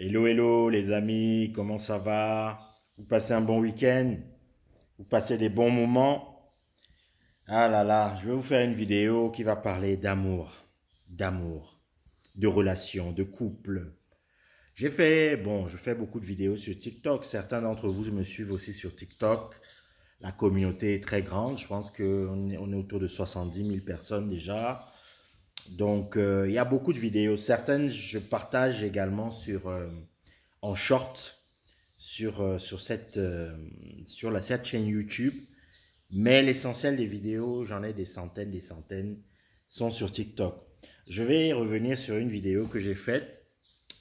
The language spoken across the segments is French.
Hello, hello les amis, comment ça va? Vous passez un bon week-end? Vous passez des bons moments? Ah là là, je vais vous faire une vidéo qui va parler d'amour, de relations, de couple. Je fais beaucoup de vidéos sur TikTok. Certains d'entre vous me suivent aussi sur TikTok. La communauté est très grande. Je pense qu'on est autour de 70 000 personnes déjà. Donc, il y a beaucoup de vidéos. Certaines, je partage également en short sur cette chaîne YouTube. Mais l'essentiel des vidéos, j'en ai des centaines, sont sur TikTok. Je vais revenir sur une vidéo que j'ai faite,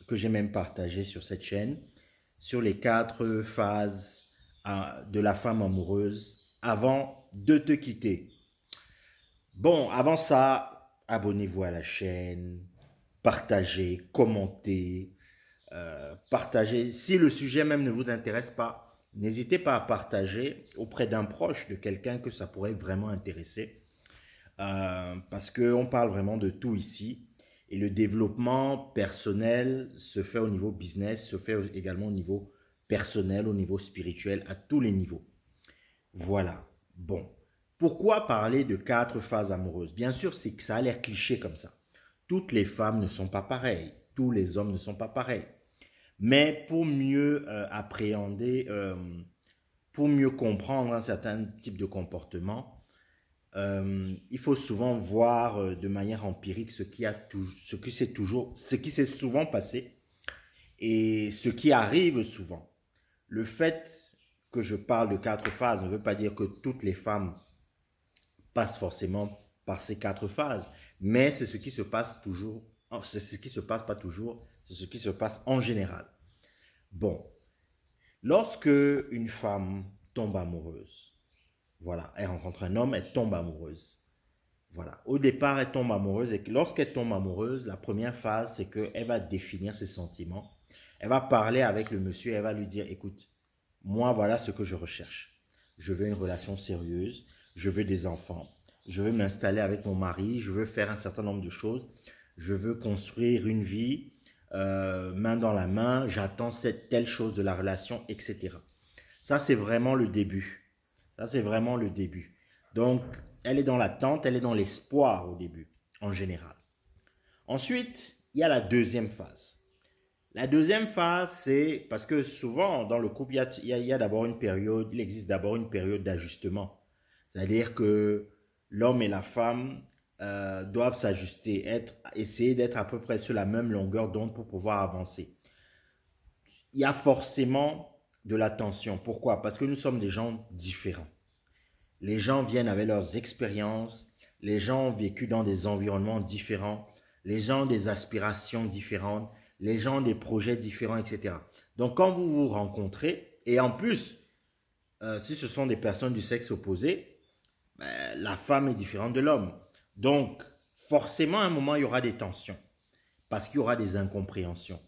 que j'ai même partagée sur cette chaîne, sur les 4 phases de la femme amoureuse avant de te quitter. Bon, avant ça, abonnez-vous à la chaîne, partagez, commentez, partagez. Si le sujet même ne vous intéresse pas, n'hésitez pas à partager auprès d'un proche, de quelqu'un que ça pourrait vraiment intéresser. Parce qu'on parle vraiment de tout ici. Et le développement personnel se fait au niveau business, se fait également au niveau personnel, au niveau spirituel, à tous les niveaux. Voilà. Bon. Pourquoi parler de 4 phases amoureuses? Bien sûr, c'est que ça a l'air cliché comme ça. Toutes les femmes ne sont pas pareilles. Tous les hommes ne sont pas pareils. Mais pour mieux appréhender, pour mieux comprendre un certain type de comportement, il faut souvent voir de manière empirique ce qui s'est souvent passé et ce qui arrive souvent. Le fait que je parle de 4 phases ne veut pas dire que toutes les femmes passent forcément par ces 4 phases, mais c'est ce qui se passe toujours, c'est ce qui se passe pas toujours, c'est ce qui se passe en général. Bon, lorsque une femme tombe amoureuse, voilà, elle rencontre un homme, elle tombe amoureuse. Voilà, au départ, elle tombe amoureuse et lorsqu'elle tombe amoureuse, la première phase, c'est qu'elle va définir ses sentiments. Elle va parler avec le monsieur, elle va lui dire, écoute, moi, voilà ce que je recherche. Je veux une relation sérieuse, je veux des enfants, je veux m'installer avec mon mari, je veux faire un certain nombre de choses, je veux construire une vie, main dans la main, j'attends cette telle chose de la relation, etc. Ça, c'est vraiment le début. Ça, c'est vraiment le début. Donc, elle est dans l'attente, elle est dans l'espoir au début, en général. Ensuite, il y a la deuxième phase. La deuxième phase, c'est parce que souvent dans le couple, il y a d'abord une période, il existe d'abord une période d'ajustement. C'est-à-dire que l'homme et la femme doivent s'ajuster, essayer d'être à peu près sur la même longueur d'onde pour pouvoir avancer. Il y a forcément de la tension. Pourquoi? Parce que nous sommes des gens différents. Les gens viennent avec leurs expériences, les gens ont vécu dans des environnements différents, les gens ont des aspirations différentes, les gens ont des projets différents, etc. Donc quand vous vous rencontrez, et en plus, si ce sont des personnes du sexe opposé, ben, la femme est différente de l'homme. Donc forcément, à un moment, il y aura des tensions, parce qu'il y aura des incompréhensions.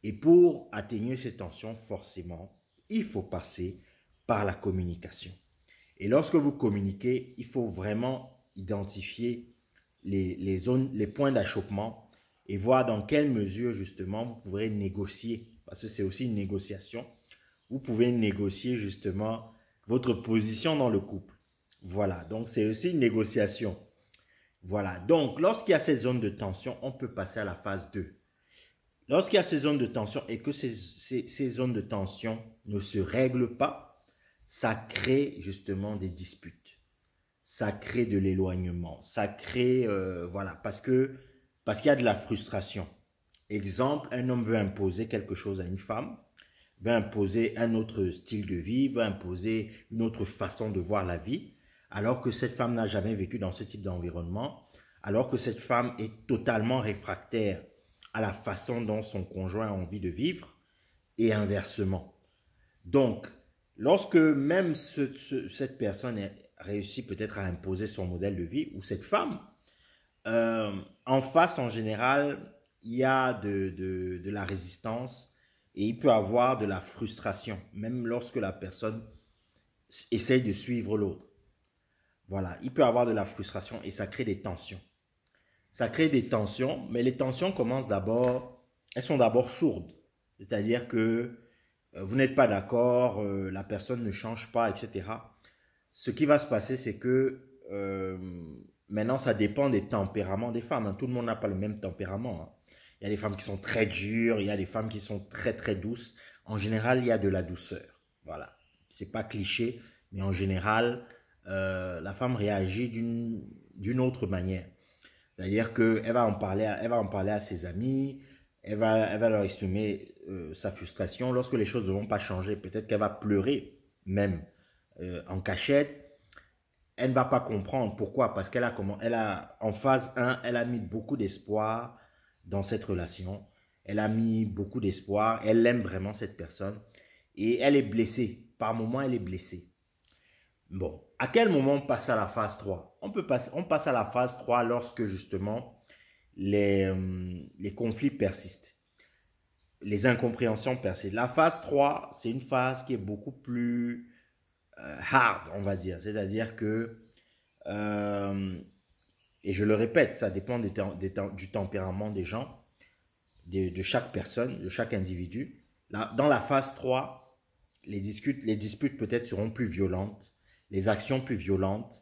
Et pour atténuer ces tensions, forcément, il faut passer par la communication. Et lorsque vous communiquez, il faut vraiment identifier les zones, les points d'achoppement et voir dans quelle mesure justement vous pourrez négocier, parce que c'est aussi une négociation, vous pouvez négocier justement votre position dans le couple. Voilà, donc c'est aussi une négociation. Voilà, donc lorsqu'il y a cette zone de tension, on peut passer à la phase 2. Lorsqu'il y a ces zones de tension et que ces zones de tension ne se règlent pas, ça crée justement des disputes. Ça crée de l'éloignement. Ça crée, voilà, parce qu'il y a de la frustration. Exemple, un homme veut imposer quelque chose à une femme, veut imposer un autre style de vie, veut imposer une autre façon de voir la vie, alors que cette femme n'a jamais vécu dans ce type d'environnement, alors que cette femme est totalement réfractaire à la façon dont son conjoint a envie de vivre et inversement. Donc, lorsque même cette personne réussit peut-être à imposer son modèle de vie, ou cette femme, en face, en général, il y a de la résistance et il peut y avoir de la frustration, même lorsque la personne essaye de suivre l'autre. Voilà, il peut y avoir de la frustration et ça crée des tensions. Ça crée des tensions, mais les tensions commencent d'abord, elles sont d'abord sourdes. C'est-à-dire que vous n'êtes pas d'accord, la personne ne change pas, etc. Ce qui va se passer, c'est que maintenant, ça dépend des tempéraments des femmes, hein. Tout le monde n'a pas le même tempérament, hein. Il y a des femmes qui sont très dures, il y a des femmes qui sont très très douces. En général, il y a de la douceur. Voilà. C'est pas cliché, mais en général, la femme réagit d'une autre manière. C'est-à-dire qu'elle va elle va en parler à ses amis, elle va leur exprimer sa frustration. Lorsque les choses ne vont pas changer, peut-être qu'elle va pleurer même en cachette. Elle ne va pas comprendre. Pourquoi? Parce en phase 1, elle a mis beaucoup d'espoir dans cette relation. Elle a mis beaucoup d'espoir. Elle aime vraiment cette personne. Et elle est blessée. Par moments, elle est blessée. Bon, à quel moment on passe à la phase 3? On passe à la phase 3 lorsque justement les conflits persistent. Les incompréhensions persistent. La phase 3, c'est une phase qui est beaucoup plus hard, on va dire. C'est-à-dire que, et je le répète, ça dépend du tempérament des gens, de chaque personne, de chaque individu. Là, dans la phase 3, les disputes peut-être seront plus violentes, les actions plus violentes,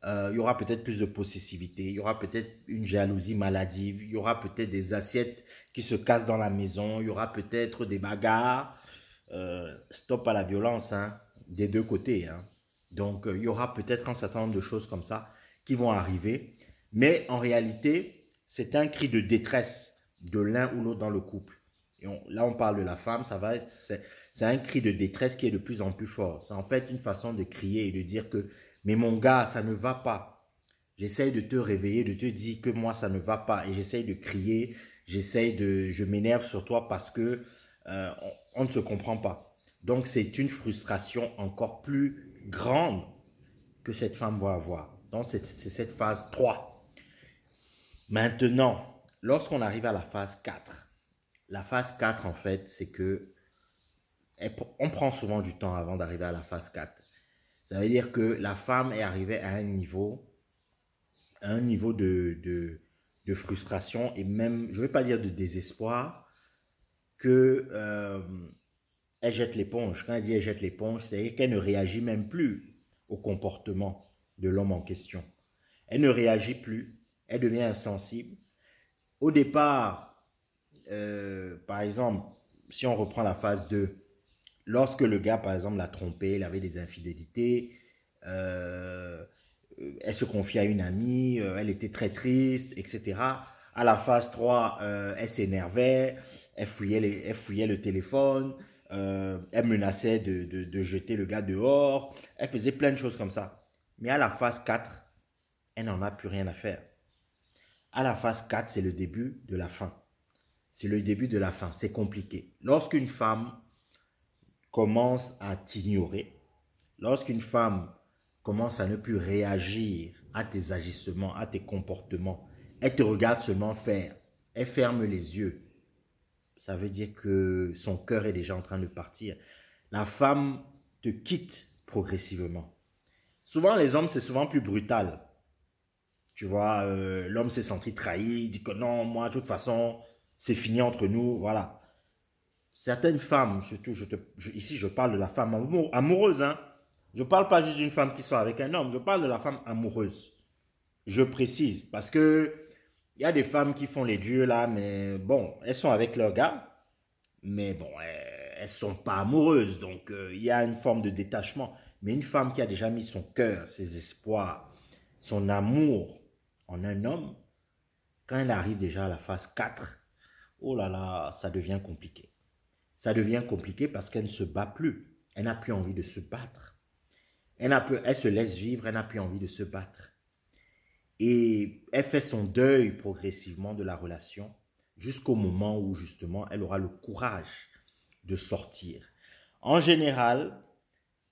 il y aura peut-être plus de possessivité, il y aura peut-être une jalousie maladive, il y aura peut-être des assiettes qui se cassent dans la maison, il y aura peut-être des bagarres. Stop à la violence, hein, des deux côtés, hein. Donc, il y aura peut-être un certain nombre de choses comme ça qui vont arriver. Mais en réalité, c'est un cri de détresse de l'un ou l'autre dans le couple. Et là, on parle de la femme, c'est un cri de détresse qui est de plus en plus fort. C'est en fait une façon de crier et de dire que, mais mon gars, ça ne va pas. J'essaye de te réveiller, de te dire que moi, ça ne va pas. Et j'essaye de crier, je m'énerve sur toi parce que on ne se comprend pas. Donc, c'est une frustration encore plus grande que cette femme va avoir. Donc, c'est cette phase 3. Maintenant, lorsqu'on arrive à la phase 4, la phase 4, en fait, c'est que on prend souvent du temps avant d'arriver à la phase 4. Ça veut dire que la femme est arrivée à un niveau de frustration et même, je ne vais pas dire de désespoir, que elle jette l'éponge. Quand elle dit elle jette l'éponge, c'est-à-dire qu'elle ne réagit même plus au comportement de l'homme en question. Elle ne réagit plus, elle devient insensible. Au départ, par exemple, si on reprend la phase 2, lorsque le gars, par exemple, l'a trompé, il avait des infidélités, elle se confiait à une amie, elle était très triste, etc. À la phase 3, elle s'énervait, elle fouillait le téléphone, elle menaçait de jeter le gars dehors, elle faisait plein de choses comme ça. Mais à la phase 4, elle n'en a plus rien à faire. À la phase 4, c'est le début de la fin. C'est le début de la fin, c'est compliqué. Lorsqu'une femme commence à t'ignorer, lorsqu'une femme commence à ne plus réagir à tes agissements, à tes comportements, elle te regarde seulement faire, elle ferme les yeux, ça veut dire que son cœur est déjà en train de partir. La femme te quitte progressivement. Souvent, les hommes, c'est souvent plus brutal. Tu vois, l'homme s'est senti trahi, il dit que non, moi, de toute façon, c'est fini entre nous, voilà. Certaines femmes, surtout, ici, je parle de la femme amoureuse, hein. Je ne parle pas juste d'une femme qui soit avec un homme, je parle de la femme amoureuse. Je précise, parce que il y a des femmes qui font les dieux là, mais bon, elles sont avec leur gars, mais bon, elles ne sont pas amoureuses, donc il y a une forme de détachement. Mais une femme qui a déjà mis son cœur, ses espoirs, son amour en un homme, quand elle arrive déjà à la phase 4, oh là là, ça devient compliqué. Ça devient compliqué parce qu'elle ne se bat plus. Elle n'a plus envie de se battre. Elle se laisse vivre, elle n'a plus envie de se battre. Et elle fait son deuil progressivement de la relation jusqu'au moment où justement elle aura le courage de sortir. En général,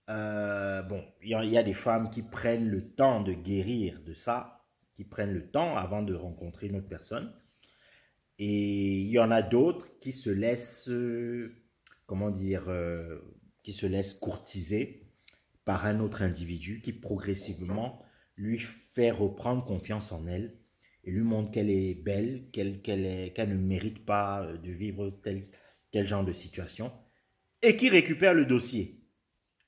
bon, il y a des femmes qui prennent le temps de guérir de ça, qui prennent le temps avant de rencontrer une autre personne. Et il y en a d'autres qui se laissent, comment dire, qui se laissent courtiser par un autre individu qui progressivement lui fait reprendre confiance en elle et lui montre qu'elle est belle, qu'elle ne mérite pas de vivre quel genre de situation, et qui récupère le dossier.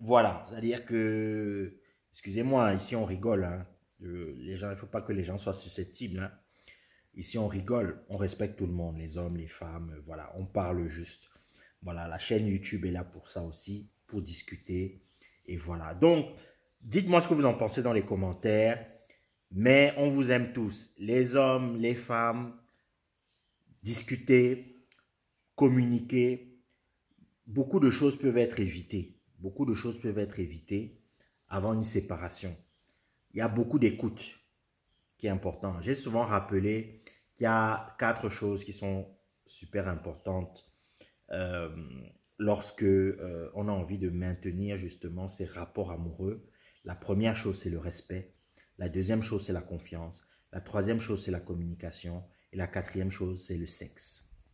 Voilà, c'est-à-dire que, excusez-moi, ici on rigole, hein, les gens, il ne faut pas que les gens soient susceptibles, hein. Ici on rigole, on respecte tout le monde, les hommes, les femmes, voilà, on parle juste. Voilà, la chaîne YouTube est là pour ça aussi, pour discuter, et voilà. Donc, dites-moi ce que vous en pensez dans les commentaires, mais on vous aime tous, les hommes, les femmes, discuter, communiquer. Beaucoup de choses peuvent être évitées. Beaucoup de choses peuvent être évitées avant une séparation. Il y a beaucoup d'écoute qui est important. J'ai souvent rappelé qu'il y a 4 choses qui sont super importantes euh, lorsque on a envie de maintenir justement ces rapports amoureux. La première chose, c'est le respect. La deuxième chose, c'est la confiance. La troisième chose, c'est la communication. Et la quatrième chose, c'est le sexe.